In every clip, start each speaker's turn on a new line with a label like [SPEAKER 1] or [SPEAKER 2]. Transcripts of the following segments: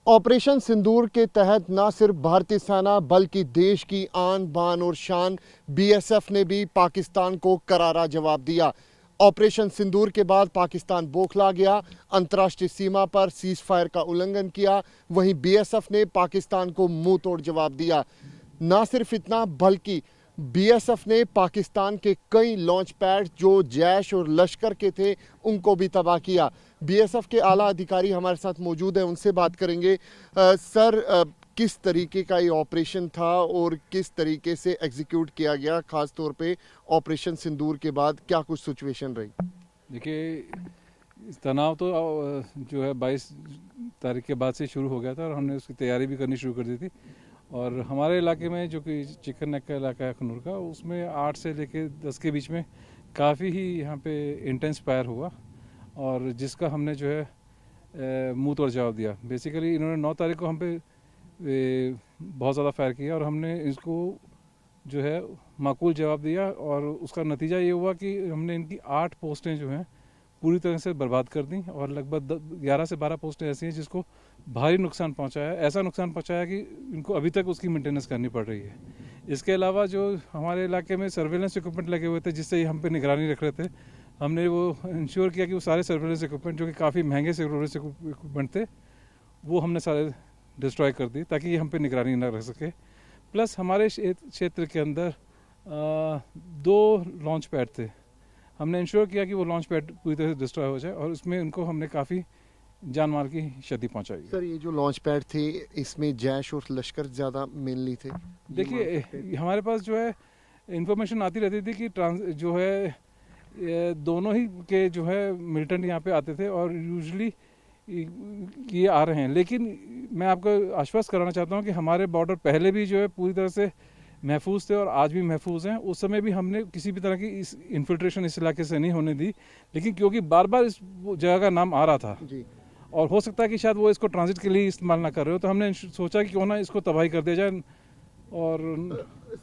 [SPEAKER 1] Operation सिंदूर के तहत न सिर्फ भारतीय सेना बल्कि देश की आन बान और शान बीएसएफ ने भी पाकिस्तान को करारा जवाब दिया। ऑपरेशन सिंदूर के बाद पाकिस्तान बौखला गया, अंतर्राष्ट्रीय सीमा पर सीज फायर का उल्लंघन किया। वहीं बीएसएफ ने पाकिस्तान को मुंह तोड़ जवाब दिया। न सिर्फ इतना बल्कि बीएसएफ ने पाकिस्तान के कई लॉन्च पैड जो जैश और लश्कर के थे उनको भी तबाह किया। बीएसएफ के आला अधिकारी हमारे साथ मौजूद हैं, उनसे बात करेंगे। सर, किस तरीके का ये ऑपरेशन था और किस तरीके से एग्जीक्यूट किया गया, खास तौर पे ऑपरेशन सिंदूर के बाद क्या कुछ सिचुएशन रही?
[SPEAKER 2] देखिए, तनाव तो जो है 22 तारीख के बाद से शुरू हो गया था और हमने उसकी तैयारी भी करनी शुरू कर दी थी। और हमारे इलाके में जो कि चिकन नेक का इलाका है अखनूर का, उसमें 8 से लेकर 10 के बीच में काफ़ी ही यहाँ पे इंटेंस फायर हुआ और जिसका हमने जो है मुंह तोड़ जवाब दिया। बेसिकली इन्होंने 9 तारीख को हम पे बहुत ज़्यादा फायर किया और हमने इसको जो है माकूल जवाब दिया और उसका नतीजा ये हुआ कि हमने इनकी 8 पोस्टें जो हैं पूरी तरह से बर्बाद कर दी और लगभग 11 से 12 पोस्टें ऐसी हैं जिसको भारी नुकसान पहुंचाया, ऐसा नुकसान पहुंचाया कि इनको अभी तक उसकी मेंटेनेंस करनी पड़ रही है। इसके अलावा जो हमारे इलाके में सर्वेलेंस इक्विपमेंट लगे हुए थे जिससे हम पे निगरानी रख रहे थे, हमने वो इंश्योर किया कि वो सारे सर्वेलेंस इक्विपमेंट जो कि काफ़ी महंगे सर्वेलेंस इक्विपमेंट थे वो हमने सारे डिस्ट्रॉय कर दी ताकि हम पे निगरानी न रख सके। प्लस हमारे क्षेत्र के अंदर 2 लॉन्च पैड थे, हमने इंश्योर किया कि वो लॉन्च पैड पूरी तरह से डिस्ट्रॉय हो जाए और उसमें उनको हमने काफ़ी जान माल की क्षति पहुंचाई।
[SPEAKER 1] सर, ये जो लॉन्च पैड थे इसमें जैश और लश्कर ज़्यादा मेनली थे?
[SPEAKER 2] देखिए, हमारे पास जो है इंफॉर्मेशन आती रहती थी कि जो है दोनों ही के जो है मिलिटेंट यहाँ पे आते थे और यूजुअली ये आ रहे हैं। लेकिन मैं आपको आश्वस्त कराना चाहता हूँ कि हमारे बॉर्डर पहले भी जो है पूरी तरह से महफूज थे और आज भी महफूज हैं। उस समय भी हमने किसी भी तरह की इस इन्फिल्ट्रेशन इस इलाके से नहीं होने दी, लेकिन क्योंकि बार बार इस जगह का नाम आ रहा था
[SPEAKER 1] जी।
[SPEAKER 2] और हो सकता है कि शायद वो इसको ट्रांजिट के लिए इस्तेमाल ना कर रहे हो, तो हमने सोचा कि क्यों ना इसको तबाही कर दिया जाए। और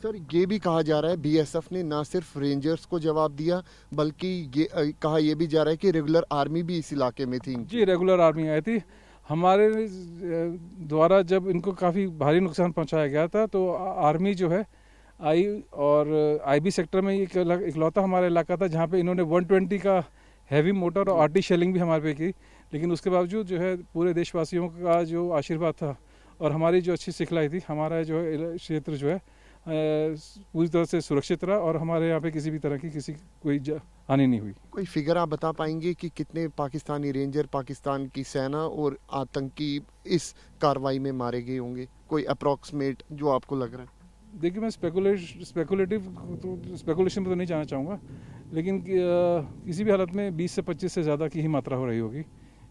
[SPEAKER 1] सर, ये भी कहा जा रहा है बीएसएफ ने ना सिर्फ रेंजर्स को जवाब दिया बल्कि ये कहा यह भी जा रहा है कि रेगुलर आर्मी भी इस इलाके में थी।
[SPEAKER 2] जी, रेगुलर आर्मी आई थी हमारे द्वारा। जब इनको काफ़ी भारी नुकसान पहुंचाया गया था तो आर्मी जो है आई और आईबी सेक्टर में इकलौता हमारा इलाका था जहां पे इन्होंने 120 का हैवी मोटर और आर्टी शेलिंग भी हमारे पे की। लेकिन उसके बावजूद जो है पूरे देशवासियों का जो आशीर्वाद था और हमारी जो अच्छी सिखलाई थी, हमारा जो है क्षेत्र जो है पूरी तरह से सुरक्षित रहा और हमारे यहाँ पे किसी भी तरह की कोई हानि नहीं हुई।
[SPEAKER 1] कोई फिगर आप बता पाएंगे कि कितने पाकिस्तानी रेंजर, पाकिस्तान की सेना और आतंकी इस कार्रवाई में मारे गए होंगे? कोई अप्रॉक्सीमेट जो आपको लग रहा है?
[SPEAKER 2] देखिए, मैं स्पेकुलेशन पर तो नहीं जाना चाहूँगा, लेकिन किसी भी हालत में 20 से 25 से ज़्यादा की ही मात्रा हो रही होगी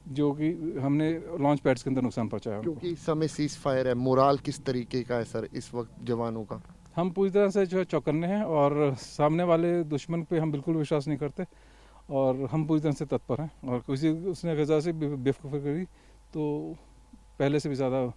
[SPEAKER 2] जो कि हमने लॉन्च पैड्स के अंदर नुकसान पहुँचाया।
[SPEAKER 1] क्योंकि इस समय सीज फायर है, मोराल किस तरीके का है सर इस वक्त जवानों का?
[SPEAKER 2] हम पूरी तरह से जो है चौकन्ने हैं और सामने वाले दुश्मन पे हम बिल्कुल विश्वास नहीं करते और हम पूरी तरह से तत्पर हैं। और किसी उसने गजा से बेवकूफ़ी करी तो पहले से भी ज़्यादा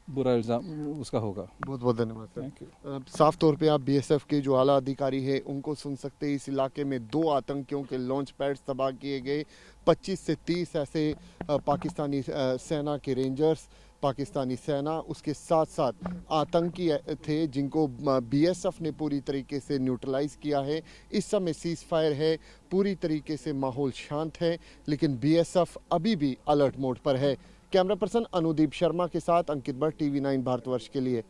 [SPEAKER 2] बुरा इल्ज़ाम उसका होगा।
[SPEAKER 1] बहुत बहुत धन्यवाद सर।
[SPEAKER 2] Thank you.
[SPEAKER 1] साफ तौर पे आप बीएसएफ के जो आला अधिकारी हैं उनको सुन सकते हैं। इस इलाके में 2 आतंकियों के लॉन्च पैड्स तबाह किए गए। 25 से 30 ऐसे पाकिस्तानी सेना के रेंजर्स, पाकिस्तानी सेना, उसके साथ साथ आतंकी थे जिनको बीएसएफ ने पूरी तरीके से न्यूट्रलाइज किया है। इस समय सीज फायर है, पूरी तरीके से माहौल शांत है, लेकिन बीएसएफ अभी भी अलर्ट मोड पर है। कैमरा पर्सन अनुदीप शर्मा के साथ अंकित भट्ट, टीवी 9 भारतवर्ष के लिए।